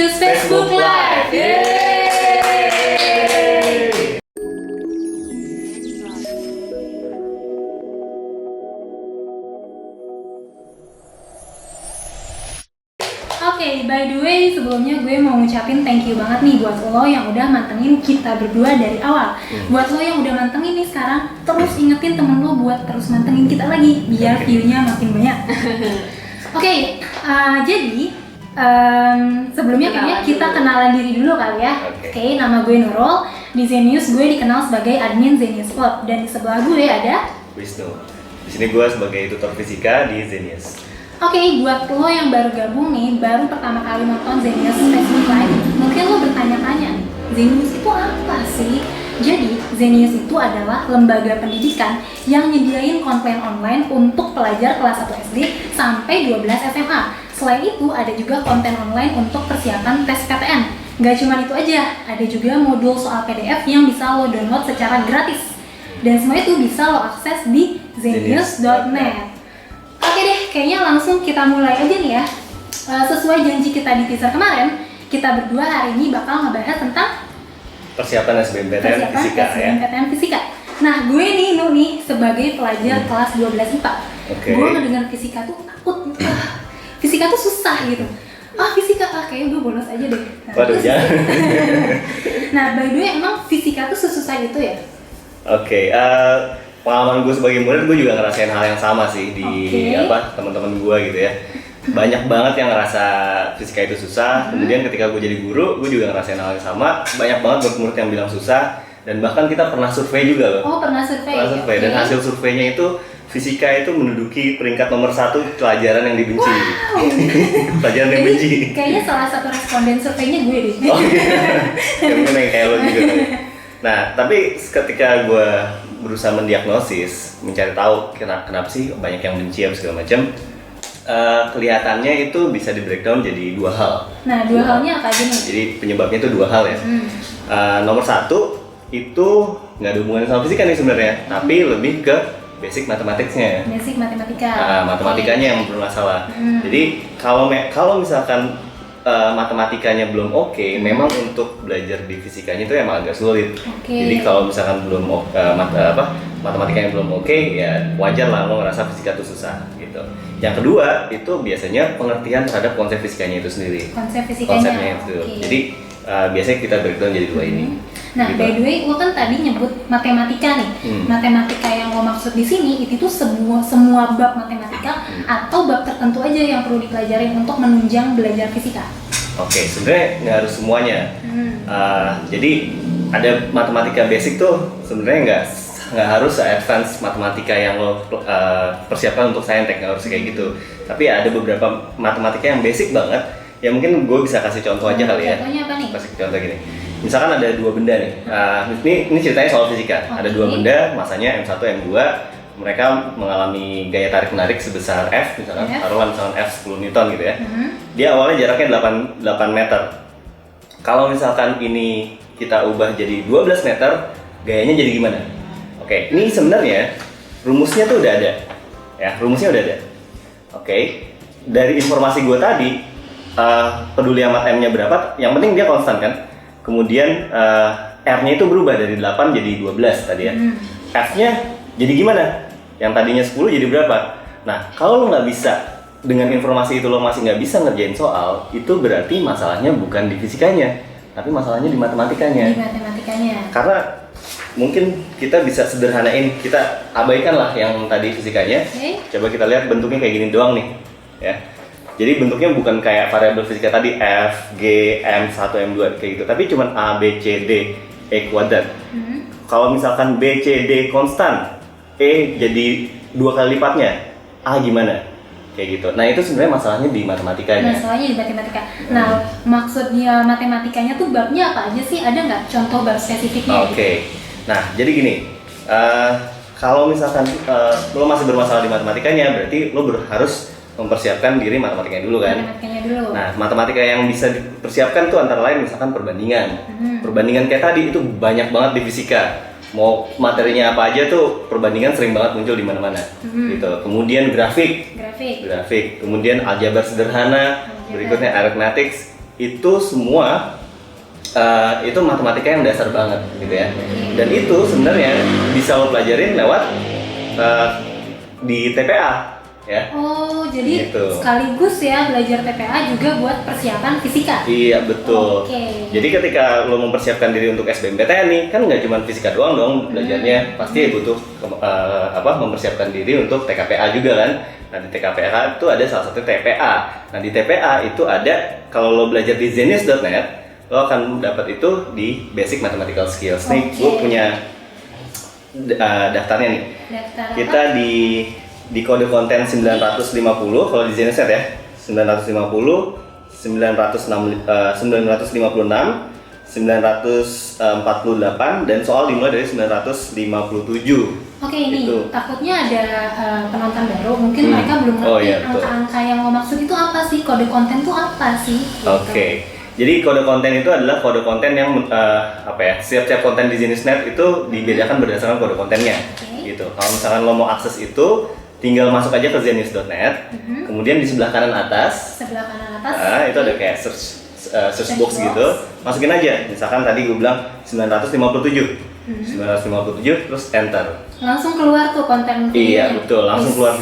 Zenius Facebook Live. Yeay! Oke, by the way, sebelumnya gue mau ngucapin thank you banget nih buat lo yang udah mantengin kita berdua dari awal. Buat lo yang udah mantengin nih sekarang, terus ingetin temen lo buat terus mantengin kita lagi biar view-nya makin banyak. Oke, jadi sebelumnya kayaknya kita kenalan diri dulu kali ya. Oke, nama gue Nurul. Di Zenius gue dikenal sebagai admin Zenius Club, dan di sebelah gue ada Wisnu. Di sini gue sebagai tutor fisika di Zenius. Oke, buat lo yang baru gabung nih, baru pertama kali nonton Zenius Facebook Live, mungkin lo bertanya-tanya nih, Zenius itu apa sih? Jadi, Zenius itu adalah lembaga pendidikan yang nyediain konten online untuk pelajar kelas 1 SD sampai 12 SMA. Selain itu, ada juga konten online untuk persiapan tes PTN. Gak cuma itu aja, ada juga modul soal PDF yang bisa lo download secara gratis. Dan semua itu bisa lo akses di zenius.net. Oke deh, kayaknya langsung kita mulai aja nih ya. Sesuai janji kita di teaser kemarin, kita berdua hari ini bakal ngebahas tentang persiapan SBMPTN Fisika ya. SBMPTN Fisika. Nah, gue nih Nu nih sebagai pelajar kelas 12 IPA. Gue ngedengar fisika tuh takut. Fisika tuh susah gitu. Fisika, kayaknya gue bolos aja deh. Waduh, jangan. Nah, by the way, emang fisika tuh sesusah itu ya? Oke, pengalaman gue sebagai murid, gue juga ngerasain hal yang sama sih di teman-teman gue gitu ya. Banyak banget yang ngerasa fisika itu susah. Kemudian ketika gue jadi guru, gue juga ngerasain hal yang sama. Banyak banget murid yang bilang susah. Dan bahkan kita pernah survei juga loh. Oh, pernah survei. Dan hasil surveinya itu fisika itu menduduki peringkat nomor 1 pelajaran yang dibenci. Wow. Pelajaran yang dibenci. Kayaknya salah satu responden surveinya gue deh. Oh iya. Yang kayak lo juga. Nah, tapi ketika gue berusaha mendiagnosis, mencari tahu kenapa sih banyak yang benci segala macam, kelihatannya itu bisa di breakdown jadi 2 hal. Nah, 2 halnya apa aja nih? Jadi penyebabnya itu 2 hal ya. Nomor 1 itu nggak ada hubungannya sama fisika nih sebenarnya, tapi lebih ke basic matematiknya. Basic matematika. Matematikanya yang bermasalah. Jadi kalau misalkan matematikanya belum oke, memang untuk belajar di fisikanya itu emang agak sulit. Jadi kalau misalkan belum matematikanya belum oke, ya wajar lah lo ngerasa fisika itu susah gitu. Yang kedua itu biasanya pengertian terhadap konsep fisikanya itu sendiri. Konsepnya itu. Jadi biasanya kita breakdown jadi 2 ini. Nah, gitu. By the way, lo kan tadi nyebut matematika nih. Matematika yang lo maksud di sini itu tuh semua bab matematika atau bab tertentu aja yang perlu dipelajarin untuk menunjang belajar fisika. Oke, sebenarnya nggak harus semuanya. Jadi ada matematika basic tuh sebenarnya nggak harus advance matematika yang lo persiapkan untuk saintek, nggak harus kayak gitu. Tapi ada beberapa matematika yang basic banget. Ya mungkin gue bisa kasih contoh aja kali ya. Contohnya apa nih? Kasih contoh gini. Misalkan ada 2 benda nih. Ini ceritanya soal fisika. Ada 2 benda, masanya M1, M2. Mereka mengalami gaya tarik menarik sebesar F, misalkan taruhlah misalkan F 10 Newton gitu ya. Dia awalnya jaraknya 8 meter. Kalau misalkan ini kita ubah jadi 12 meter, gayanya jadi gimana? Oke, ini sebenarnya rumusnya tuh udah ada. Ya, rumusnya udah ada. Oke. Dari informasi gue tadi, peduli amat M-nya berapa, yang penting dia konstan kan. Kemudian R-nya itu berubah dari 8 jadi 12 tadi ya. F-nya jadi gimana? Yang tadinya 10 jadi berapa? Nah, kalau lo nggak bisa, dengan informasi itu lo masih nggak bisa ngerjain soal, itu berarti masalahnya bukan di fisikanya, tapi masalahnya di matematikanya. Di matematikanya. Karena mungkin kita bisa sederhanain, kita abaikan lah yang tadi fisikanya. Coba kita lihat bentuknya kayak gini doang nih ya. Jadi bentuknya bukan kayak variabel fisika tadi F, G, M1, M2 kayak gitu, tapi cuma A, B, C, D, E kuadrat. Kalau misalkan B, C, D konstan, E jadi 2 kali lipatnya, A gimana? Kayak gitu. Nah itu sebenarnya masalahnya di matematikanya. Masalahnya di matematika. Nah, maksudnya matematikanya tuh babnya apa aja sih? Ada nggak contoh bab spesifiknya? Oke. Nah jadi gini, kalau misalkan lo masih bermasalah di matematikanya, berarti lo harus mempersiapkan diri matematikanya dulu kan. Nah, matematika yang bisa dipersiapkan tuh antara lain misalkan perbandingan. Perbandingan kayak tadi itu banyak banget di fisika. Mau materinya apa aja tuh perbandingan sering banget muncul di mana-mana. Gitu. Kemudian grafik. Kemudian aljabar sederhana, berikutnya arithmetic, itu semua itu matematika yang dasar banget gitu ya. Dan itu sebenarnya bisa lo pelajarin lewat di TPA ya. Oh, jadi Gitu. sekaligus ya belajar TPA juga buat persiapan fisika. Iya betul. Oke. Jadi ketika lo mempersiapkan diri untuk SBMPTN nih, kan nggak cuma fisika doang dong belajarnya, pasti butuh mempersiapkan diri untuk TKPA juga kan. Nah di TKPA itu ada salah satu TPA. Nah di TPA itu ada, kalau lo belajar di zenius.net, lo akan dapat itu di Basic Mathematical Skills. Nih gue Oke. punya daftarnya nih. Daftar apa? Kita di kode konten 950 kalau di Zenius.net ya. 950, 956, 948 dan soal dimulai dari 957. Oke, ini Gitu. takutnya ada penonton baru, mungkin mereka belum ngerti Oh, iya, betul. angka-angka yang lo maksud itu apa sih, kode konten itu apa sih? Gitu. Oke. Jadi kode konten itu adalah kode konten yang setiap konten di Zenius.net itu dibedakan berdasarkan kode kontennya. Oke. Gitu. Kalau misalkan lo mau akses itu, tinggal masuk aja ke Zenius.net. Kemudian di sebelah kanan atas, Sebelah kanan atas. itu ada kayak search box box. gitu. Masukin aja. Misalkan tadi gue bilang 957. 957 terus enter. Langsung keluar tuh konten Iya videonya. betul, langsung Yes. keluar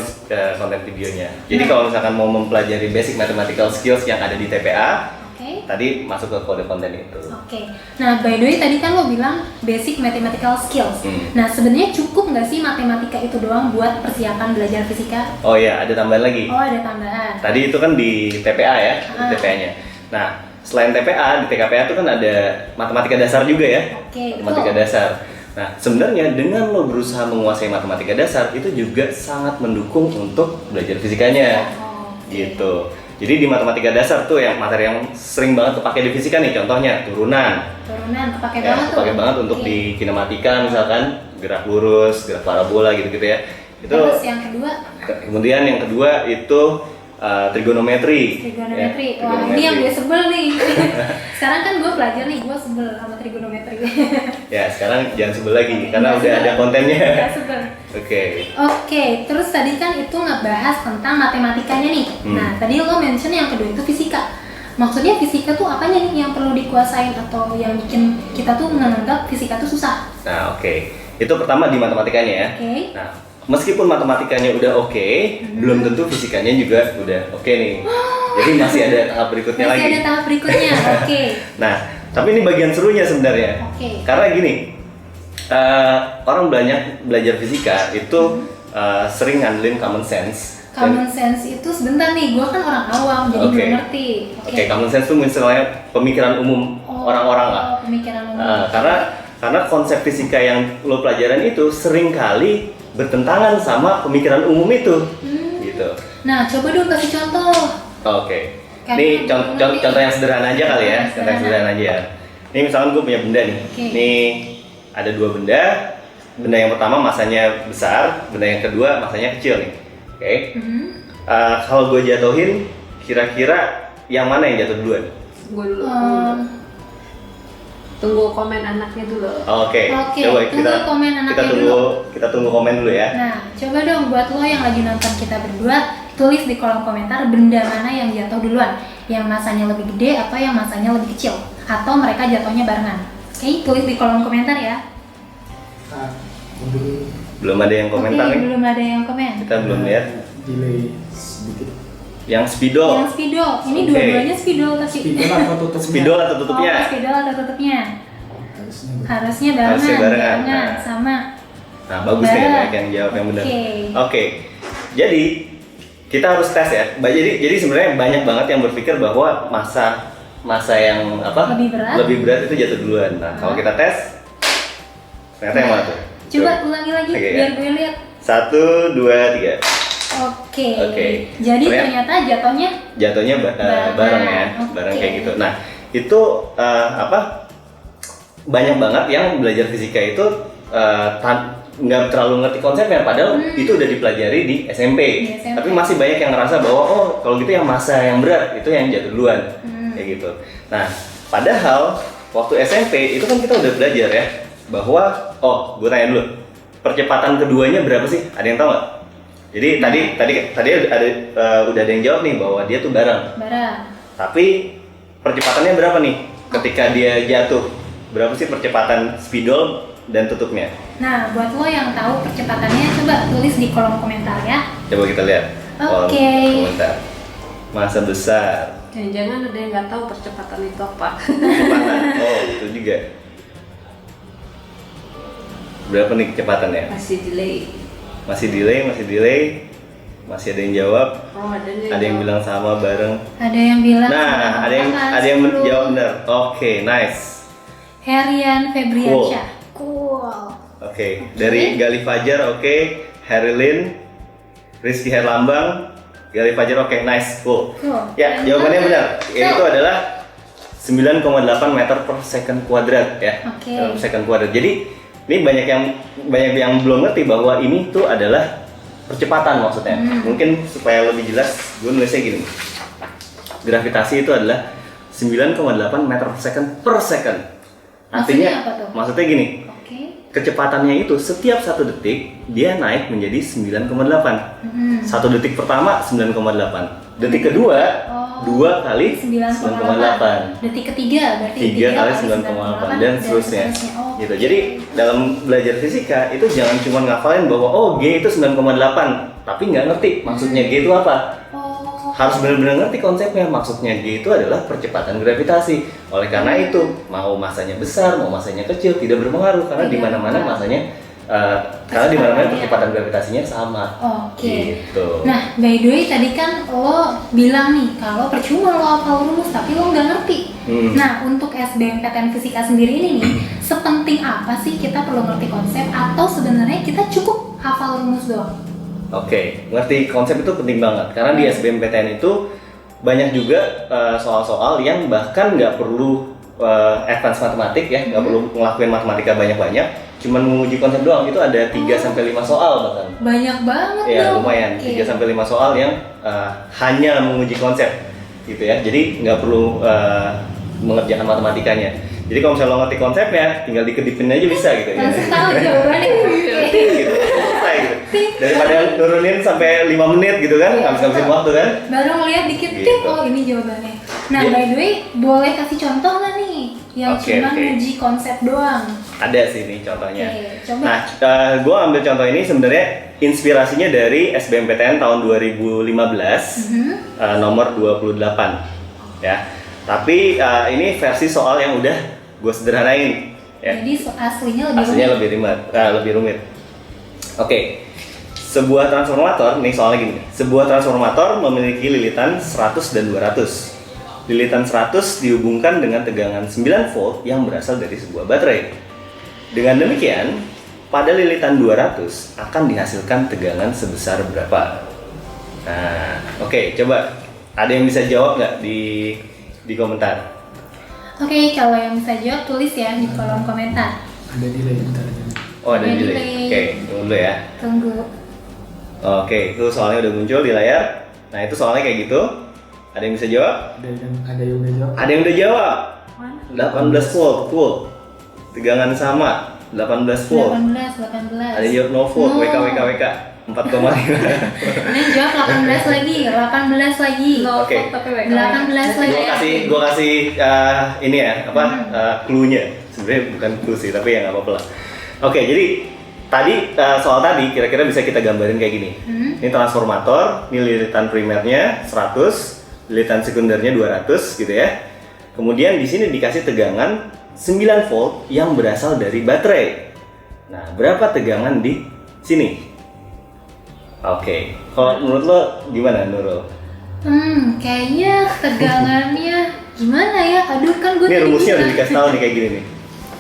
konten videonya. Jadi Nah. kalau misalkan mau mempelajari basic mathematical skills yang ada di TPA, Oke. tadi masuk ke kode konten itu. Oke. Nah, by the way tadi kan lo bilang basic mathematical skills. Hmm. Nah, sebenarnya cukup nggak sih matematika itu doang buat persiapan belajar fisika? Oh iya, ada tambahan lagi. Oh, ada tambahan. Tadi itu kan di TPA ya, di Ah. TPA-nya. Nah, selain TPA, di TKPA itu kan ada matematika dasar juga ya. Oke, Matematika betul. dasar. Nah, sebenarnya dengan lo berusaha menguasai matematika dasar itu juga sangat mendukung untuk belajar fisikanya. Oh, oke. Gitu. Jadi di matematika dasar tuh yang materi yang sering banget kepake di fisika nih, contohnya turunan. Turunan kepake Ya, banget tuh. kepake banget untuk Oke. di kinematika misalkan, gerak lurus, gerak parabola gitu-gitu ya. Itu Terus yang kedua kemudian yang kedua itu trigonometri. trigonometri. Ya, Wah, ini yang gue sebel nih. Sekarang kan gue pelajar nih, gue sebel sama trigonometri. Ya, sekarang jangan sebel lagi Nggak karena udah sebel. ada kontennya. Nggak sebel. Oke. Oke, terus tadi kan itu ngebahas tentang matematikanya nih. Nah, tadi lo mention yang kedua itu fisika. Maksudnya fisika tuh apanya nih yang perlu dikuasain atau yang bikin kita tuh menganggap fisika tuh susah? Nah, oke. Itu pertama di matematikanya ya. Oke. Nah, meskipun matematikanya udah oke, belum tentu fisikanya juga udah oke nih. Jadi masih ada tahap berikutnya Masih lagi. ada tahap berikutnya. Oke. Nah, tapi ini bagian serunya sebenarnya. Oke. Karena gini, orang banyak belajar fisika itu sering ngandelin common sense. Common sense itu sebentar nih, gue kan orang awam jadi Oke. belum ngerti. Oke, common sense itu misalnya pemikiran umum orang-orang lah. Pemikiran umum. Karena konsep fisika yang lo pelajaran itu sering kali bertentangan sama pemikiran umum itu. Gitu. Nah, coba dong kasih contoh. Oke. Kayak Ini gitu, ngerti. contoh yang sederhana aja kali ya. Contoh yang sederhana aja ya. Ini misalkan gue punya benda nih. Oke. Nih ada dua benda. Benda yang pertama masanya besar, benda yang kedua masanya kecil nih. Oke. Kalau gue jatuhin, kira-kira yang mana yang jatuh duluan? Gue dulu. Tunggu komen anaknya dulu. Oke. Oke, Coba tunggu komen anaknya kita tunggu komen dulu ya. Nah, coba dong buat lo yang lagi nonton kita berdua, tulis di kolom komentar benda mana yang jatuh duluan, yang masanya lebih gede atau yang masanya lebih kecil, atau mereka jatuhnya barengan. Oke, tulis di kolom komentar ya. Belum ada yang komentar Oke, nih. belum ada yang komen. Kita belum lihat. Delay sedikit. Yang spidol. Yang spidol, ini Oke. dua-duanya spidol tapi. Spidol atau tutupnya? Spidol atau tutupnya? Oh, spidol atau tutupnya? Harusnya Harusnya barengan. Harusnya barengan. Jangan, Nah. sama. Nah, bagus nih Bareng. banyak yang jawab yang benar. Oke. Oke. Jadi kita harus tes ya. Jadi sebenarnya banyak banget yang berpikir bahwa masa yang apa? Lebih berat. itu jatuh duluan. Nah, kalau kita tes ternyata yang mana tuh? Coba ulangi lagi Oke, biar ya. gue lihat. 1, 2, 3. Oke. Oke. Jadi ternyata jatuhnya Jatuhnya Barengan. bareng ya, Oke. bareng kayak gitu. Nah, itu banyak banget yang belajar fisika itu nggak terlalu ngerti konsepnya, padahal itu udah dipelajari di SMP. Di SMP. Tapi masih banyak yang ngerasa bahwa oh kalau gitu yang masa yang berat itu yang jatuh duluan, kayak gitu. Nah, padahal waktu SMP itu kan kita udah belajar ya bahwa gue tanya dulu, percepatan keduanya berapa sih? Ada yang tahu nggak? Jadi tadi ada udah ada yang jawab nih bahwa dia tuh bareng. bareng. Tapi percepatannya berapa nih ketika dia jatuh? Berapa sih percepatan spidol dan tutupnya? Nah, buat lo yang tahu percepatannya, coba tulis di kolom komentar ya. Coba kita lihat. Kolom Oke. komentar. Masa besar. Jangan-jangan ada yang nggak tahu percepatan itu apa. Kecepatan. Oh, itu juga. Berapa nih kecepatannya? Masih delay. Masih delay. Masih ada yang jawab. Oh, Ada yang bilang sama bareng. Ada yang bilang Nah, ada yang jawab benar. Oke, nice. Herian Febriansyah. Cool. Oke, dari Gali Fajar, oke. Herilyn, Rizky Herlambang, Gali Fajar, oke, nice, cool. Ya, jawabannya benar. Yaitu adalah 9,8 meter per second kuadrat ya. Oke. Per second kuadrat. Jadi ini banyak yang belum ngerti bahwa ini tuh adalah percepatan maksudnya. Mungkin supaya lebih jelas, gue nulisnya gini. Gravitasi itu adalah 9,8 meter per second. Artinya, Maksudnya apa tuh? maksudnya gini. Oke. Kecepatannya itu setiap 1 detik dia naik menjadi 9,8. 1 detik pertama 9,8. Detik kedua Oh. 2 kali 9,8. Detik ketiga berarti 3 kali 9,8 dan seterusnya. Oh, Gitu. Jadi dalam belajar fisika itu jangan cuma ngafalin bahwa oh G itu 9,8 tapi nggak ngerti maksudnya G itu apa. Oh. Harus benar-benar ngerti konsepnya. Maksudnya G itu adalah percepatan gravitasi. Oleh karena itu, mau masanya besar, mau masanya kecil tidak berpengaruh karena di mana-mana masanya karena di mana-mana percepatan gravitasinya sama. Oke. Gitu. Nah, by the way tadi kan lo bilang nih kalau percuma lo hafal rumus tapi lo nggak ngerti. Nah, untuk SBMPTN Fisika sendiri ini nih, sepenting apa sih kita perlu ngerti konsep atau sebenarnya kita cukup hafal rumus doang? Oke, ngerti konsep itu penting banget karena di SBMPTN itu banyak juga soal-soal yang bahkan nggak perlu advance matematik ya, nggak perlu ngelakuin matematika banyak-banyak, cuman menguji konsep doang. Itu ada 3-5 soal bahkan. Banyak banget Ya dong. lumayan, Oke. 3-5 soal yang hanya menguji konsep gitu ya. Jadi nggak perlu mengerjakan matematikanya. Jadi kalau misalnya lo ngerti konsepnya, tinggal dikedipin aja bisa gitu ya. Langsung tahu jawabannya. Oke. Gitu, selesai gitu. Daripada nurunin sampai 5 menit gitu kan, ngabisin waktu kan. Baru ngeliat dikit Gitu. tik, oh ini jawabannya. Nah, Ya. by the way, boleh kasih contoh nggak nih yang Oke, cuma oke. uji konsep doang? Ada sih nih contohnya. Oke, coba. Nah, gue ambil contoh ini sebenarnya inspirasinya dari SBMPTN tahun 2015 nomor 28 ya. Tapi ini versi soal yang udah gue sederhanain ya. Jadi aslinya lebih Aslinya rumit. lebih rumit. Oke. Sebuah transformator, nih soalnya gini. Sebuah transformator memiliki lilitan 100 dan 200. Lilitan 100 dihubungkan dengan tegangan 9 volt yang berasal dari sebuah baterai. Dengan demikian, pada lilitan 200 akan dihasilkan tegangan sebesar berapa? Nah, oke, coba ada yang bisa jawab nggak di komentar? Oke, kalau yang bisa jawab tulis ya di kolom komentar. Ada delay bentar aja. Oh, ada Ada delay. delay. Oke, tunggu dulu ya. Tunggu. Oke, itu soalnya udah muncul di layar. Nah, itu soalnya kayak gitu. Ada yang bisa jawab? Ada yang udah jawab. Ada yang udah jawab. Mana? 18 volt, cool. Tegangan sama, 18 volt. 18. Ada yang jawab no volt, No. WK. 4,5. Ini jawab 18 lagi, 18 lagi. Oke. Tapi WK. 18 lagi. Gua kasih ini ya, clue-nya. Sebenarnya bukan clue sih, tapi ya nggak apa-apa lah. Oke, jadi tadi soal tadi kira-kira bisa kita gambarin kayak gini. Ini transformator, ini lilitan primernya 100, lilitan sekundernya 200 gitu ya. Kemudian di sini dikasih tegangan 9 volt yang berasal dari baterai. Nah, berapa tegangan di sini? Oke, kalau menurut lo gimana Nurul? Kayaknya tegangannya gimana ya? Aduh, kan gue Ini tadi rumusnya udah bilang. dikasih tahu nih kayak gini nih.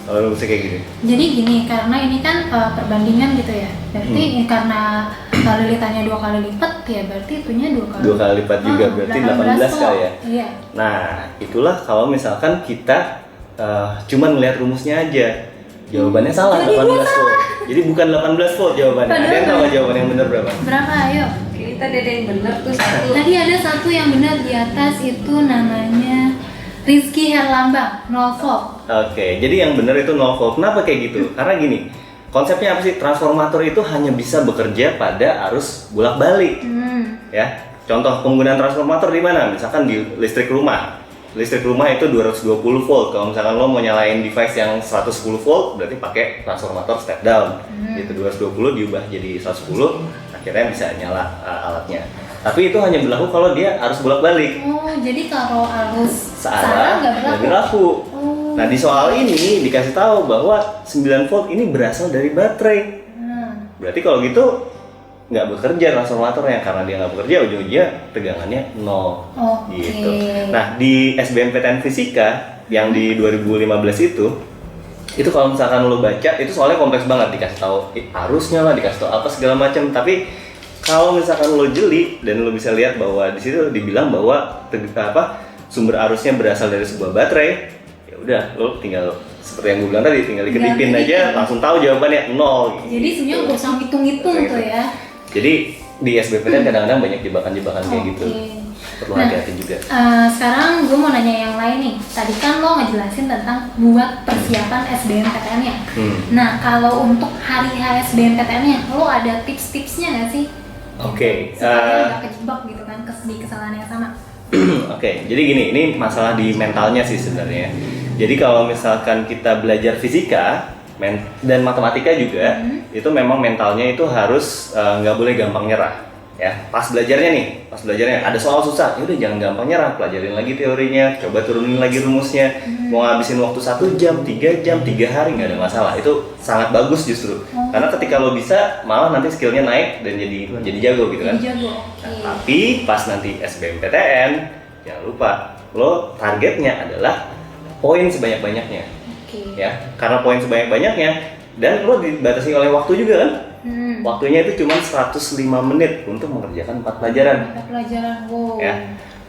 Kalau rumusnya kayak gini. Jadi gini, karena ini kan perbandingan gitu ya. Berarti karena lilitannya 2 kali lipat ya, berarti itunya 2 kali. 2 kali lipat juga, berarti 18 kali ya. Iya. Nah, itulah kalau misalkan kita cuman melihat rumusnya aja. Jawabannya salah, Jadi 18 gua volt. Jadi bukan 18 volt jawabannya. Ada yang tahu nggak jawaban yang benar berapa? Berapa? Ayo. Oke, tadi ada yang benar tuh satu. Tadi ada satu yang benar di atas, itu namanya Rizky Herlambang, 0 volt. Oke, jadi yang benar itu 0 volt. Kenapa kayak gitu? Karena gini, konsepnya apa sih? Transformator itu hanya bisa bekerja pada arus bolak-balik. Ya, contoh penggunaan transformator di mana? Misalkan di listrik rumah. listrik rumah itu 220 volt. Kalau misalkan lo mau nyalain device yang 110 volt, berarti pakai transformator step down. Gitu 220 diubah jadi 110, akhirnya bisa nyala alatnya. Tapi itu hanya berlaku kalau dia harus bolak-balik. Oh, jadi kalau arus Searah nggak nggak berlaku. berlaku. Nah di soal ini dikasih tahu bahwa 9 volt ini berasal dari baterai. Berarti kalau gitu nggak bekerja transformatornya, karena dia nggak bekerja ujung-ujungnya tegangannya 0. Oke. Gitu. Nah di SBMPTN Fisika yang di 2015 itu kalau misalkan lo baca itu soalnya kompleks banget, dikasih tahu arusnya lah, dikasih tahu apa segala macam. Tapi kalau misalkan lo jeli dan lo bisa lihat bahwa di situ dibilang bahwa sumber arusnya berasal dari sebuah baterai, ya udah lo tinggal seperti yang gue bilang tadi, tinggal dikedipin aja langsung tahu jawabannya 0. Jadi sebenarnya nggak usah ngitung-ngitung tuh ya. Jadi di SBMPTN kadang-kadang banyak jebakan-jebakan kayak gitu. Perlu hati-hati juga. Sekarang gue mau nanya yang lain nih. Tadi kan lo ngejelasin tentang buat persiapan SBMPTN-nya. Nah, kalau untuk hari H SBMPTN-nya, lo ada tips-tipsnya nggak sih? Oke. Supaya nggak kejebak gitu kan di kesalahan yang sama. Oke, jadi gini, ini masalah di mentalnya sih sebenarnya. Jadi kalau misalkan kita belajar fisika dan matematika juga, itu memang mentalnya itu harus nggak boleh gampang nyerah. Ya, pas belajarnya ada soal susah, ya udah jangan gampang nyerah, pelajarin lagi teorinya, coba turunin lagi rumusnya. Mau ngabisin waktu 1 jam, 3 jam, 3 hari nggak ada masalah. Itu sangat bagus justru, karena ketika lo bisa, malah nanti skillnya naik dan jadi jago gitu kan. Nah, tapi pas nanti SBMPTN, jangan lupa lo targetnya adalah poin sebanyak-banyaknya. Ya, karena poin sebanyak-banyaknya dan lo dibatasi oleh waktu juga kan. Waktunya itu cuma 105 menit untuk mengerjakan 4 pelajaran. 4 pelajaran, wow. Ya,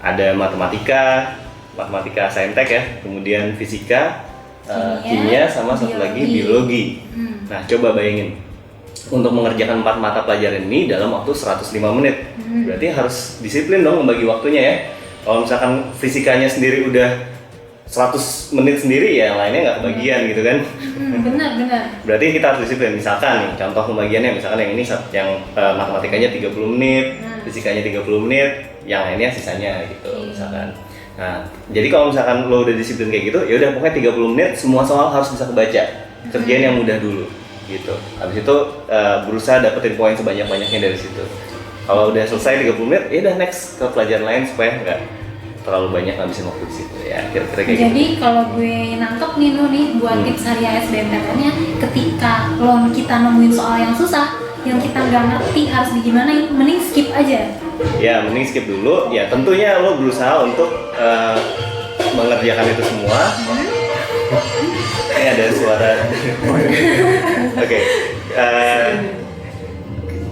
ada matematika saintek ya, kemudian fisika, kimia, sama satu lagi biologi. Nah, coba bayangin untuk mengerjakan 4 mata pelajaran ini dalam waktu 105 menit. Berarti harus disiplin dong membagi waktunya ya. Kalau misalkan fisikanya sendiri udah 100 menit sendiri, ya lainnya nggak kebagian gitu kan. Benar. Berarti kita harus disiplin. Misalkan nih, contoh pembagiannya, misalkan yang ini yang matematikanya 30 menit, fisikanya 30 menit, yang lainnya sisanya gitu misalkan. Nah, jadi kalau misalkan lo udah disiplin kayak gitu, ya udah pokoknya 30 menit semua soal harus bisa kebaca. Kerjain yang mudah dulu gitu. Habis itu berusaha dapetin poin sebanyak-banyaknya dari situ. Kalau udah selesai 30 menit, ya udah next ke pelajaran lain supaya nggak terlalu banyak ngabisin waktu di situ ya, kira-kira kayak gitu. Jadi kalau gue nangkep nih buat tips hari SBMPTN-nya, ketika kita nemuin soal yang susah, yang kita nggak ngerti harus digimanain, mending skip aja. Ya, mending skip dulu. Ya, tentunya lo berusaha untuk mengerjakan itu semua. Ini ada suara. Oke.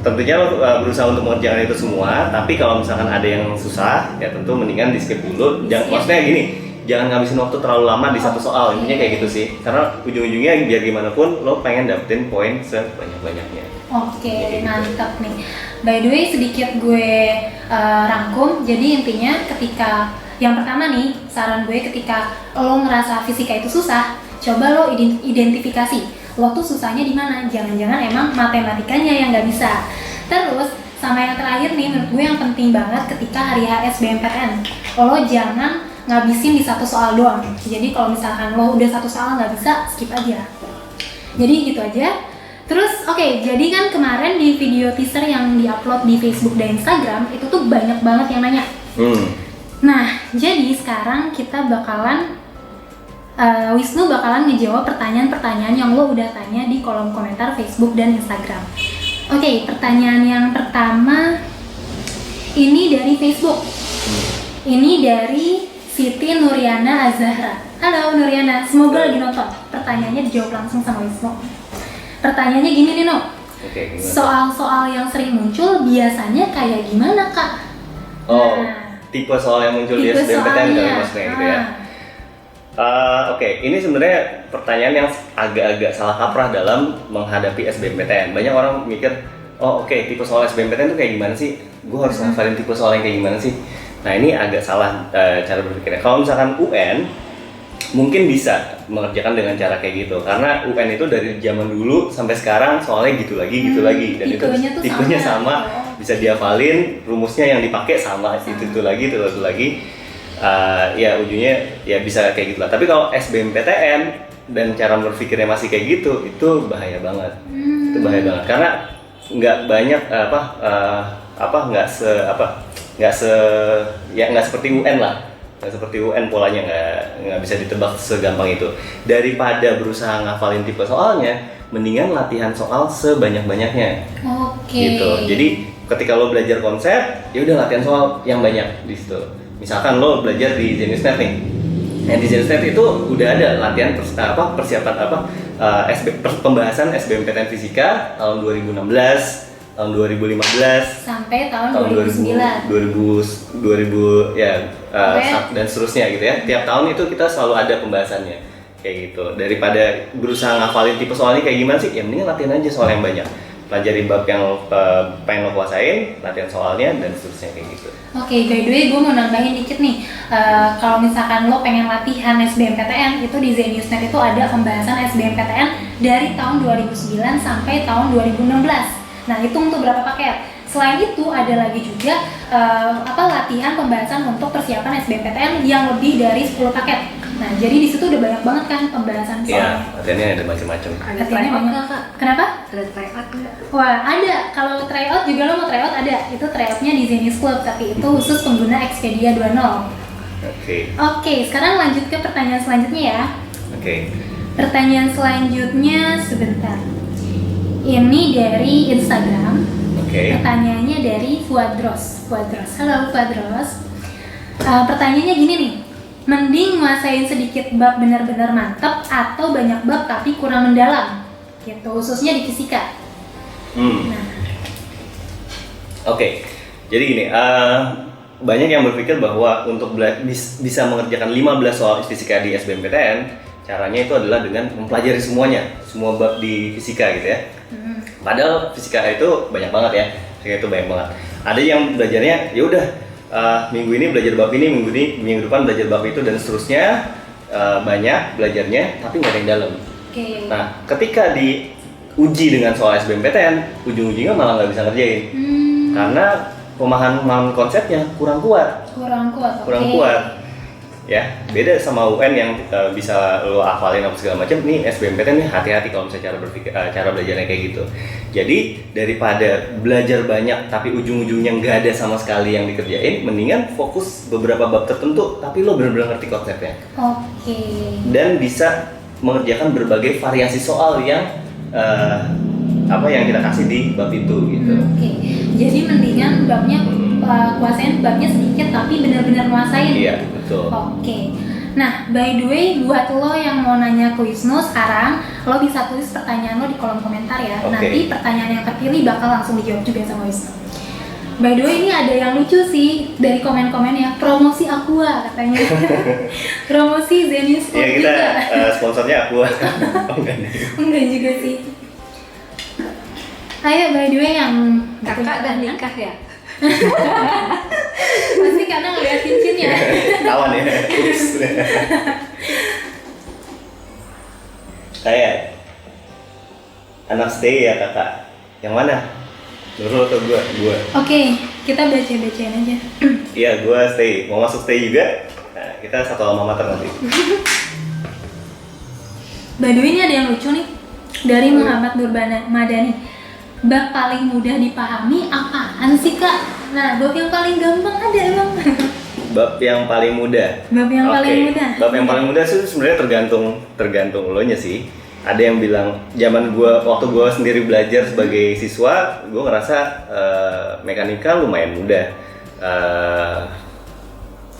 Tentunya lo berusaha untuk mengerjakan itu semua, tapi kalau misalkan ada yang susah, ya tentu mendingan di skip dulu. Maksudnya gini, jangan ngabisin waktu terlalu lama di satu soal, intinya kayak gitu sih. Karena ujung-ujungnya biar gimana pun lo pengen dapetin poin sebanyak-banyaknya. Oke, mantap nih. By the way, sedikit gue rangkum. Jadi intinya ketika yang pertama nih, saran gue ketika lo ngerasa fisika itu susah, coba lo identifikasi lo tuh susahnya di mana. Jangan-jangan emang matematikanya yang nggak bisa. Terus sama yang terakhir nih, menurut gue yang penting banget ketika hari H SBMPTN, lo jangan ngabisin di satu soal doang. Jadi kalau misalkan lo udah satu soal nggak bisa, skip aja. Jadi gitu aja. Terus oke, jadi kan kemarin di video teaser yang diupload di Facebook dan Instagram itu tuh banyak banget yang nanya. Nah, jadi sekarang kita bakalan Wisnu bakalan ngejawab pertanyaan-pertanyaan yang lo udah tanya di kolom komentar Facebook dan Instagram. Oke, pertanyaan yang pertama ini dari Facebook. Ini dari Siti Nuriana Azahra. Halo Nuriana, semoga lagi nonton. Pertanyaannya dijawab langsung sama Wisnu. Pertanyaannya gini nih, No. Oke, gimana? Soal-soal yang sering muncul biasanya kayak gimana, Kak? Tipe soal yang muncul di SBMPTN kali maksudnya gitu ya. Oke, ini sebenarnya pertanyaan yang agak-agak salah kaprah dalam menghadapi SBMPTN. Banyak orang mikir, tipe soal SBMPTN itu kayak gimana sih? Gue harus ngafalin tipe soal yang kayak gimana sih? Nah, ini agak salah cara berpikirnya. Kalau misalkan UN, mungkin bisa mengerjakan dengan cara kayak gitu. Karena UN itu dari zaman dulu sampai sekarang soalnya gitu lagi. Dan tipenya sama. Bisa dihafalin, rumusnya yang dipakai sama. Itu lagi. ya ujungnya ya bisa kayak gitu lah. Tapi kalau SBMPTN dan cara berpikirnya masih kayak gitu, itu bahaya banget. Itu bahaya banget karena nggak banyak nggak seperti UN lah. Nggak seperti UN polanya, nggak bisa ditebak segampang itu. Daripada berusaha ngafalin tipe soalnya, mendingan latihan soal sebanyak-banyaknya. Gitu. Jadi ketika lo belajar konsep, ya udah latihan soal yang banyak di situ. Misalkan lo belajar di ZenewsNet nih. Nah, di ZenewsNet itu udah ada latihan persiapan pembahasan SBMPTN Fisika tahun 2016, tahun 2015 sampai tahun 2009. 2000 ya dan seterusnya gitu ya. Tiap tahun itu kita selalu ada pembahasannya kayak gitu. Daripada berusaha ngafalin tipe soalnya kayak gimana sih? Ya mending latihan aja soal yang banyak. Pelajari bab yang pengen lo kuasain, latihan soalnya dan seterusnya kayak gitu. Oke, by the way gue mau nambahin dikit nih. Kalau misalkan lo pengen latihan SBMPTN, itu di ZenewsNet itu ada pembahasan SBMPTN dari tahun 2009 sampai tahun 2016. Nah, itu untuk berapa paket? Selain itu ada lagi juga latihan pembahasan untuk persiapan SBMPTN yang lebih dari 10 paket. Nah, jadi di situ udah banyak banget kan pembahasan soalnya. Iya, latihannya ada macam-macam. Ada Latihannya tryout banyak. nggak, Kak? Kenapa? Ada tryout nggak? Wah, ada. Kalau tryout juga lo mau tryout ada. Itu tryoutnya di Zenius Club, tapi itu khusus pengguna Expedia 2.0. Oke, sekarang lanjut ke pertanyaan selanjutnya ya. Pertanyaan selanjutnya sebentar. Ini dari Instagram. Pertanyaannya dari Fuadros. Halo Fuadros. Pertanyaannya gini nih. Mending nguasain sedikit bab benar-benar mantap atau banyak bab tapi kurang mendalam? Gitu, khususnya di fisika. Nah. Jadi gini, banyak yang berpikir bahwa untuk bisa mengerjakan 15 soal fisika di SBMPTN, caranya itu adalah dengan mempelajari semua bab di fisika gitu ya. Padahal fisika itu banyak banget ya, fisika itu banyak banget. Ada yang belajarnya ya udah minggu ini belajar bab ini, minggu depan belajar bab itu dan seterusnya, banyak belajarnya tapi nggak ada yang dalam. Nah, ketika diuji dengan soal SBMPTN, ujung-ujungnya malah nggak bisa ngerjain karena pemahaman konsepnya kurang kuat. Ya, beda sama UN yang bisa lo hafalin apa segala macam. Nih SBMPTN nih hati-hati kalau misalnya cara belajarnya kayak gitu. Jadi daripada belajar banyak tapi ujung-ujungnya nggak ada sama sekali yang dikerjain, mendingan fokus beberapa bab tertentu tapi lo benar-benar ngerti konsepnya. Dan bisa mengerjakan berbagai variasi soal yang yang kita kasih di bab itu gitu. Jadi mendingan babnya kuasain babnya sedikit tapi benar-benar nguasain. Iya, betul. Nah, by the way, buat lo yang mau nanya ke Wisnu sekarang, lo bisa tulis pertanyaan lo di kolom komentar ya. Nanti pertanyaan yang terpilih bakal langsung dijawab juga sama Wisnu. By the way, ini ada yang lucu sih dari komen-komen ya, promosi Aqua katanya. Promosi Zenius Club. Iya, kita sponsornya Aqua. Enggak juga sih. Ayo, by the way yang Kakak udah nikah ya? pasti karena ngeliat cincinnya. Kawan ya. Kayak anak stay ya kakak. Yang mana? Nurul atau gua? Kita baca-bacain aja. Iya, gua stay. Mau masuk stay juga? Nah, kita satu alma mater nanti. By the way, ini ada yang lucu nih dari Muhammad Madani. Bab paling mudah dipahami apaan sih kak? Nah, bab yang paling gampang ada emang. Bab yang paling mudah. Bab yang paling mudah sih sebenarnya tergantung lo nya sih. Ada yang bilang waktu gua sendiri belajar sebagai siswa, gua ngerasa mekanika lumayan mudah.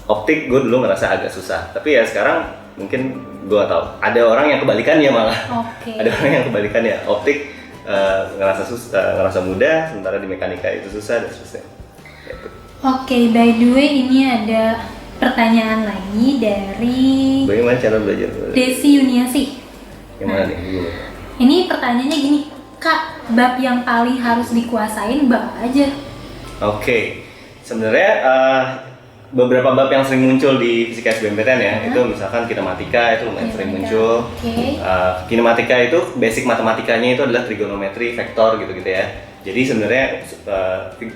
Optik gua dulu ngerasa agak susah. Tapi ya sekarang mungkin gua tahu. Ada orang yang kebalikannya malah. Ada orang yang kebalikannya. Optik ngerasa mudah, sementara di mekanika itu susah dan susah. By the way ini ada pertanyaan lagi dari bagaimana cara belajar? Desi Yuniasi. Yang mana nih? Ini pertanyaannya gini, kak, bab yang paling harus dikuasain bab aja? Sebenarnya beberapa bab yang sering muncul di fisika SBMPTN ya, itu misalkan kinematika itu lumayan sering muncul. Kinematika itu basic matematikanya itu adalah trigonometri, vektor gitu ya. Jadi sebenarnya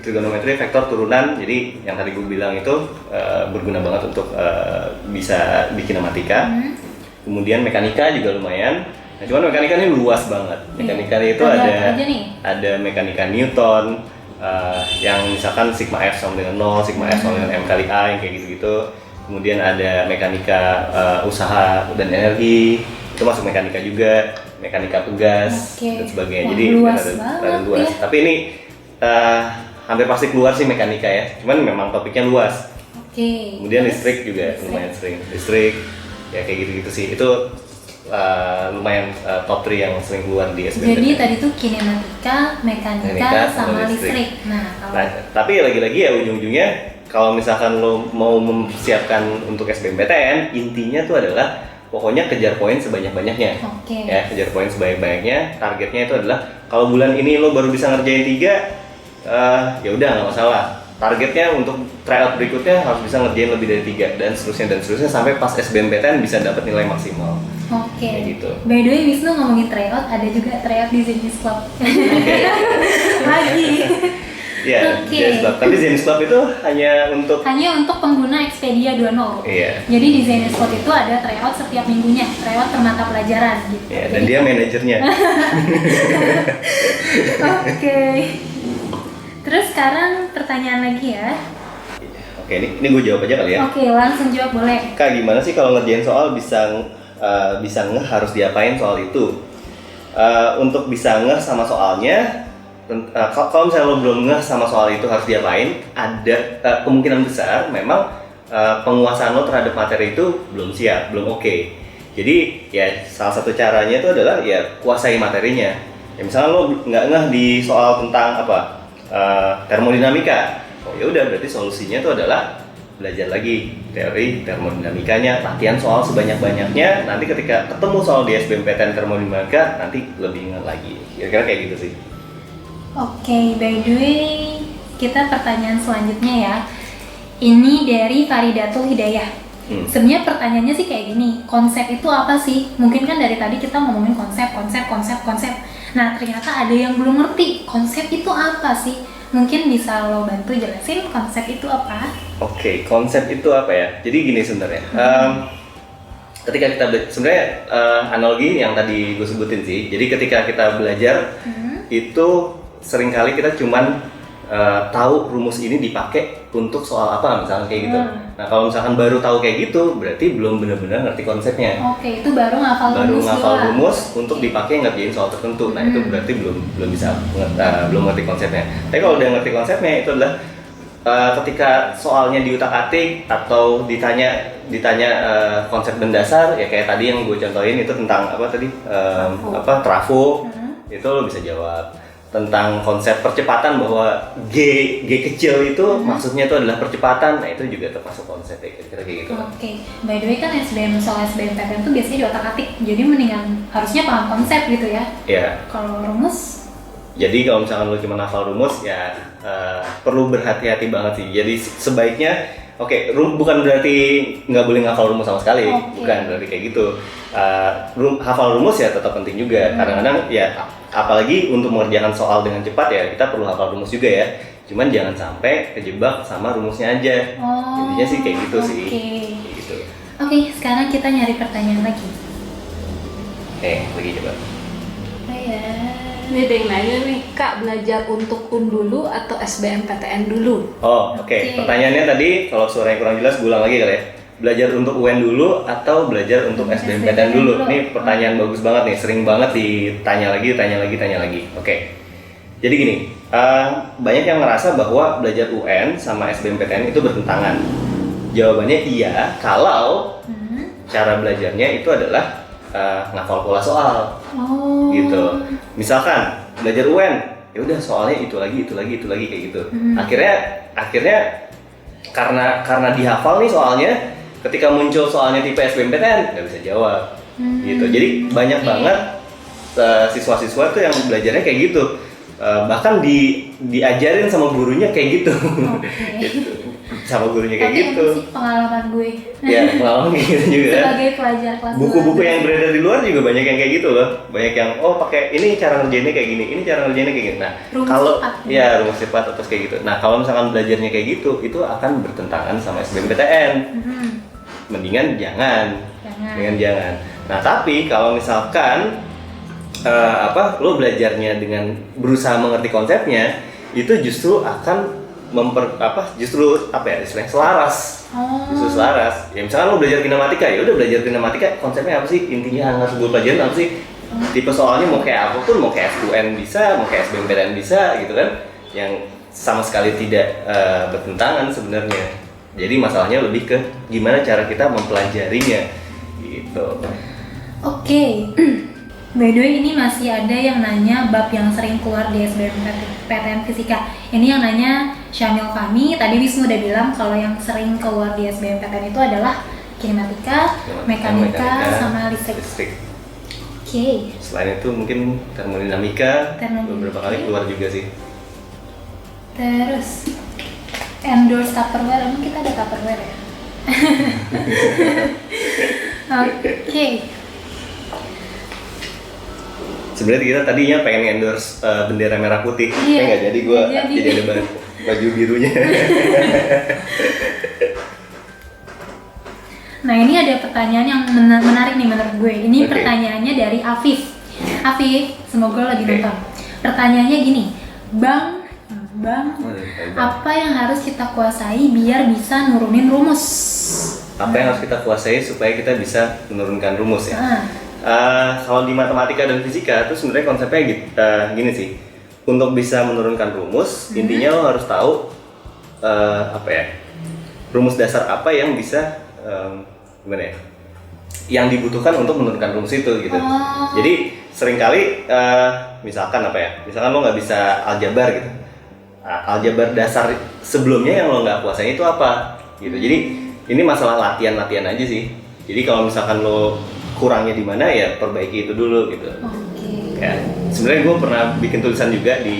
trigonometri vektor turunan, jadi yang tadi gue bilang itu berguna banget untuk bisa di kinematika. Kemudian mekanika juga lumayan. Nah, cuman mekanika ini luas banget. Mekanika itu ada mekanika Newton, yang misalkan sigma F sama dengan 0, sigma F sama dengan M kali A, yang kayak gitu-gitu. Kemudian ada mekanika usaha dan energi, itu masuk mekanika juga. Mekanika pegas dan sebagainya. Jadi rada luas. Tapi ini hampir pasti keluar sih mekanika ya. Cuman memang topiknya luas. Kemudian listrik juga lumayan sering. Listrik ya kayak gitu-gitu sih. Itu lumayan top 3 yang sering keluar di SBMPTN. Jadi tadi tuh kinematika, mekanika sama listrik. Nah, tapi lagi-lagi ya ujung-ujungnya kalau misalkan lo mau mempersiapkan untuk SBMPTN, intinya tuh adalah pokoknya kejar poin sebanyak-banyaknya. Ya, kejar poin sebanyak-banyaknya. Targetnya itu adalah kalau bulan ini lo baru bisa ngerjain 3, ya udah nggak masalah. Targetnya untuk tryout berikutnya harus bisa ngerjain lebih dari 3 dan seterusnya sampai pas SBMPTN bisa dapat nilai maksimal. Kayak gitu. By the way, Wisnu ngomongin tryout, ada juga tryout di Zenius Club. Lagi. Iya, Zenius Club. Tapi Zenius Club itu hanya untuk pengguna Expedia 2.0. Iya. Jadi di Zenius Club itu ada tryout setiap minggunya, tryout per mata pelajaran gitu. Iya, dan dia manajernya. Terus sekarang pertanyaan lagi ya. Oke, ini gue jawab aja kali ya. Oke, langsung jawab boleh. Kak, gimana sih kalau ngerjain soal bisa ngeh harus diapain soal itu? Untuk bisa ngeh sama soalnya, kalau misalnya lo belum ngeh sama soal itu harus diapain, ada kemungkinan besar memang penguasaan lo terhadap materi itu belum siap, belum oke. Jadi ya salah satu caranya itu adalah ya kuasai materinya. Ya misalnya lo nggak ngeh di soal tentang termodinamika, ya udah berarti solusinya itu adalah belajar lagi teori termodinamikanya, latihan soal sebanyak-banyaknya. Nanti ketika ketemu soal di SBMPTN termodinamika, nanti lebih ingat lagi. Kira-kira kayak gitu sih. Oke, by the way, kita pertanyaan selanjutnya ya. Ini dari Faridatul Hidayah. Sebenarnya pertanyaannya sih kayak gini, konsep itu apa sih? Mungkin kan dari tadi kita ngomongin konsep. Nah, ternyata ada yang belum ngerti konsep itu apa sih? Mungkin bisa lo bantu jelasin konsep itu apa? Oke, konsep itu apa ya? Jadi gini sebenarnya. Ketika kita sebenarnya analogi yang tadi gue sebutin sih. Jadi ketika kita belajar itu seringkali kita cuman tahu rumus ini dipakai untuk soal apa misalnya kayak gitu. Nah, kalau misalkan baru tahu kayak gitu, berarti belum benar-benar ngerti konsepnya. Oke, itu baru ngafal rumus untuk dipakai ngerjain soal tertentu. Nah, itu berarti belum bisa belum ngerti konsepnya. Tapi kalau udah ngerti konsepnya, itu adalah ketika soalnya diutak-atik atau ditanya konsep mendasar, ya kayak tadi yang gue contohin itu tentang apa tadi trafo, itu lo bisa jawab. Tentang konsep percepatan bahwa G kecil itu maksudnya itu adalah percepatan, nah itu juga termasuk konsep ya, kira-kira kayak gitu. Oke, by the way kan soal SBMPTN itu biasanya diotak-atik, jadi mendingan harusnya paham konsep gitu ya. Iya. Kalau rumus? Jadi kalau misalkan lo cuma hafal rumus ya perlu berhati-hati banget sih. Jadi sebaiknya bukan berarti nggak boleh ngafal rumus sama sekali, bukan berarti kayak gitu. Hafal rumus ya tetap penting juga. Kadang-kadang ya apalagi untuk mengerjakan soal dengan cepat ya kita perlu hafal rumus juga ya. Cuman jangan sampai kejebak sama rumusnya aja. Intinya sih kayak gitu sih. Kayak gitu. Oke, sekarang kita nyari pertanyaan lagi. Lagi coba. Ini ada yang nanya nih, Kak, belajar untuk dulu atau SBMPTN dulu? Oke. Pertanyaannya tadi kalau suaranya kurang jelas, gue ulang lagi kali ya. Belajar untuk UN dulu atau belajar untuk SBMPTN dulu? Ini pertanyaan bagus banget nih, sering banget ditanya lagi. Oke. Jadi gini, banyak yang ngerasa bahwa belajar UN sama SBMPTN itu bertentangan. Jawabannya iya, kalau cara belajarnya itu adalah ngafal pola soal. Gitu. Misalkan belajar UN, ya udah soalnya itu lagi kayak gitu. Akhirnya karena dihafal nih soalnya, ketika muncul soalnya tipe SBMPTN nggak bisa jawab. Gitu. Jadi banyak banget siswa-siswa tuh yang belajarnya kayak gitu. Bahkan diajarin sama gurunya kayak gitu. Gitu. sama gurunya kayak Tapi gitu. emang sih pengalaman gue Ya pengalaman kayak gitu juga kan. sebagai pelajar kelas Buku-buku 12. yang beredar di luar juga banyak yang kayak gitu loh. Banyak yang pakai ini cara ngerjainnya kayak gini, ini cara ngerjainnya kayak gini. Nah, Rumus kalau cepat. ya rumus cepat atau kayak gitu. Nah, kalau misalkan belajarnya kayak gitu, itu akan bertentangan sama SBMPTN. Mhm. Mendingan jangan. Jangan. Mendingan jangan. Nah, tapi kalau misalkan lo belajarnya dengan berusaha mengerti konsepnya, itu justru akan istilahnya selaras. Justru selaras. Ya misalkan lo belajar kinematika, ya udah belajar kinematika, konsepnya apa sih? Intinya yang harus gue pelajarin apa sih? Tipe soalnya mau kayak apapun, mau kayak S2N bisa, mau kayak SBMPTN bisa gitu kan. Yang sama sekali tidak bertentangan sebenarnya. Jadi masalahnya lebih ke gimana cara kita mempelajarinya gitu. Oke. By the way, ini masih ada yang nanya bab yang sering keluar di SBMPTN Fisika. Ini yang nanya Syamil Fahmi. Tadi Wisnu udah bilang kalau yang sering keluar di SBMPTN itu adalah kinematika, mekanika, sama listrik. Oke. Selain itu mungkin termodinamika beberapa kali keluar juga sih. Terus endorse Tupperware, emang kita ada Tupperware ya? Oke. Sebenarnya kita tadinya pengen endorse bendera merah putih, Iya, nggak jadi gue nggak jadi. jadi ada baju birunya. Nah, ini ada pertanyaan yang menarik nih menurut gue. Ini Oke. pertanyaannya dari Afif. Afif, semoga lagi Oke. nonton. Pertanyaannya gini, Bang, apa yang harus kita kuasai biar bisa nurunin rumus? Apa yang harus kita kuasai supaya kita bisa menurunkan rumus ya? Nah, Kalau di matematika dan fisika itu sebenarnya konsepnya gini sih. Untuk bisa menurunkan rumus, intinya lo harus tahu rumus dasar apa yang bisa gimana ya? Yang dibutuhkan untuk menurunkan rumus itu gitu. Oh. Jadi seringkali misalkan Misalkan lo nggak bisa aljabar gitu. Aljabar dasar sebelumnya yang lo nggak kuasain itu apa gitu. Jadi ini masalah latihan aja sih. Jadi kalau misalkan lo kurangnya di mana ya perbaiki itu dulu gitu. oke. Ya, sebenarnya gue pernah bikin tulisan juga di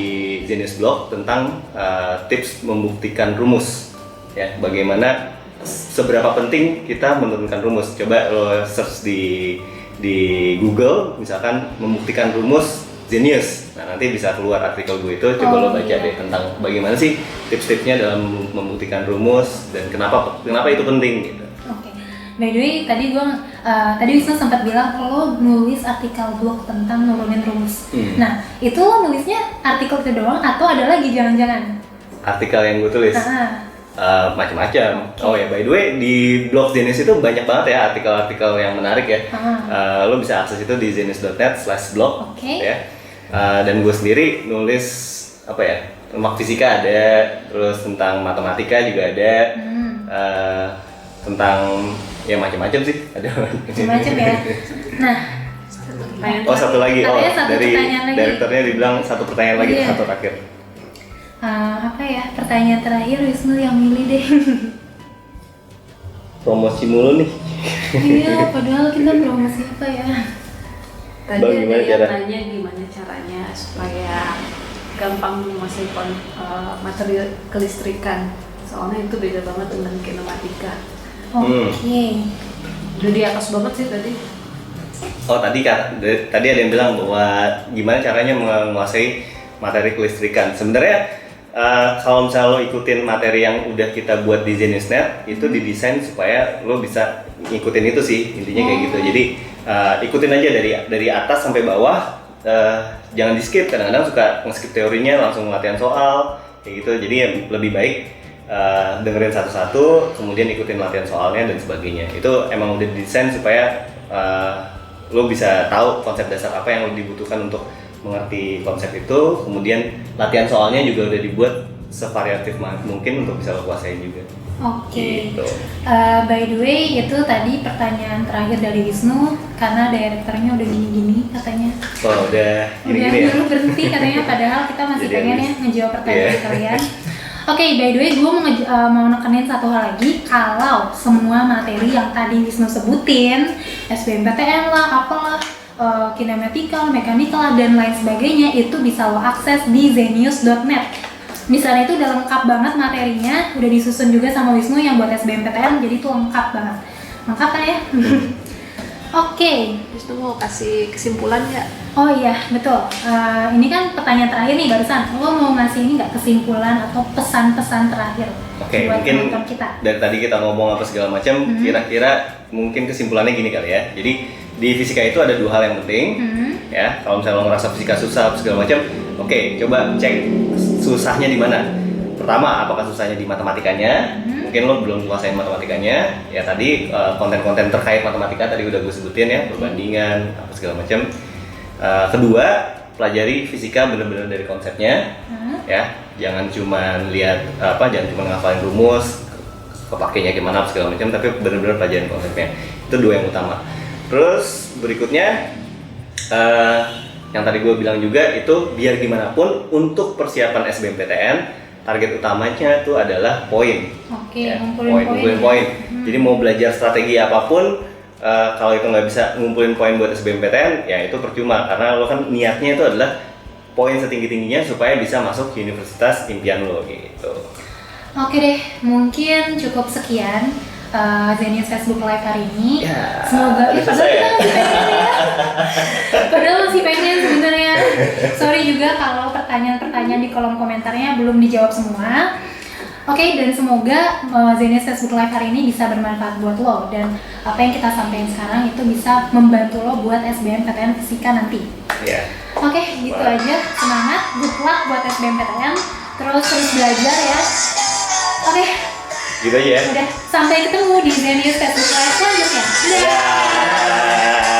Genius Blog tentang tips membuktikan rumus. Ya, bagaimana seberapa penting kita menurunkan rumus. Coba lo search di Google, misalkan membuktikan rumus Genius. Nah, nanti bisa keluar artikel gue itu. Coba lo baca deh tentang bagaimana sih tips-tipsnya dalam membuktikan rumus dan kenapa itu penting gitu. Oke. By the way, tadi Wisnu sempat bilang lo nulis artikel blog tentang nurunin rumus. Nah, itu lo nulisnya artikel itu doang atau ada lagi jangan-jangan? Artikel yang gue tulis macam-macam. Oke. Oh ya, by the way di blog Zenius itu banyak banget ya artikel-artikel yang menarik ya. Lo bisa akses itu di zenius.net/blog. Oke. Ya. Dan gue sendiri nulis tentang fisika ada, terus tentang matematika juga ada, tentang ya macam-macam sih ada. Macam-macam ya. Nah, Satu lagi, katanya satu dari pertanyaan lagi. direkturnya dibilang satu pertanyaan lagi, Iya. satu terakhir. Pertanyaan terakhir Wisnu yang milih deh. Promosi mulu nih. Iya, padahal kita promosi apa ya? Tadi Bang, ada gimana yang cara? nanya gimana caranya supaya gampang menguasai materi kelistrikan. Soalnya itu beda banget dengan kinematika. Oke. Udah di atas banget sih tadi. Oh tadi ada yang bilang bahwa gimana caranya menguasai materi kelistrikan. Sebenarnya kalau misalnya lo ikutin materi yang udah kita buat di Zenius.net itu didesain supaya lo bisa ngikutin itu sih, intinya kayak gitu. Jadi ikutin aja dari atas sampai bawah, jangan di skip. Kadang-kadang suka nge-skip teorinya langsung latihan soal kayak gitu. Jadi ya lebih baik dengerin satu-satu, kemudian ikutin latihan soalnya dan sebagainya. Itu emang udah didesain supaya lo bisa tahu konsep dasar apa yang lo dibutuhkan untuk mengerti konsep itu. Kemudian latihan soalnya juga udah dibuat sevariatif mungkin untuk bisa lo kuasain juga. Oke. Gitu. By the way, itu tadi pertanyaan terakhir dari Wisnu karena direkturnya udah gini-gini katanya. Oh udah gini-gini ya? Dulu berhenti katanya, padahal kita masih Jadi pengen ya habis. ngejawab pertanyaan Iya. kalian. Oke, by the way, gue mau nekenin satu hal lagi. Kalau semua materi yang tadi Wisnu sebutin, SBMPTN lah, apalah, kinematika, mekanika lah, dan lain sebagainya, itu bisa lo akses di zenius.net. Misalnya itu udah lengkap banget materinya, udah disusun juga sama Wisnu yang buat SBMPTN, jadi itu lengkap banget. Lengkap kan ya? Oke. Terus mau kasih kesimpulan nggak? Oh iya, betul. Ini kan pertanyaan terakhir nih barusan. Lo mau ngasih ini nggak kesimpulan atau pesan-pesan terakhir Oke, buat mungkin penonton kita? dari tadi kita ngomong apa segala macam, kira-kira mungkin kesimpulannya gini kali ya. Jadi di fisika itu ada dua hal yang penting, ya. Kalau misalnya lo ngerasa fisika susah apa segala macam, oke, coba cek susahnya di mana. Pertama, apakah susahnya di matematikanya? Mungkin lo belum kuasain matematikanya. Ya tadi konten-konten terkait matematika tadi udah gue sebutin ya, perbandingan apa segala macam. Kedua, pelajari fisika bener-bener dari konsepnya, ya. Jangan cuma lihat jangan cuma ngafalin rumus, kepakainya gimana segala macam, tapi bener-bener pelajarin konsepnya. Itu dua yang utama. Terus berikutnya, yang tadi gue bilang juga itu biar gimana pun untuk persiapan SBMPTN target utamanya itu adalah poin. Oke, Ya, ngumpulin poin. Jadi mau belajar strategi apapun, kalau itu nggak bisa ngumpulin poin buat SBMPTN, ya itu percuma karena lo kan niatnya itu adalah poin setinggi-tingginya supaya bisa masuk universitas impian lo gitu. Oke deh, mungkin cukup sekian Zenius Facebook Live hari ini. Ya, Semoga udah padahal selesai kita ya? masih pengen ya. Padahal masih pengen sebenarnya. Sorry juga kalau pertanyaan-pertanyaan di kolom komentarnya belum dijawab semua. Oke, dan semoga Zenius Facebook Live hari ini bisa bermanfaat buat lo, dan apa yang kita sampaikan sekarang itu bisa membantu lo buat SBMPTN Fisika nanti. Ya. Oke, gitu aja. Semangat, good luck buat SBMPTN. Terus belajar ya. Oke, Gitu aja ya. udah. Sampai ketemu di Zenius Facebook Live selanjutnya. Dadah! Ya.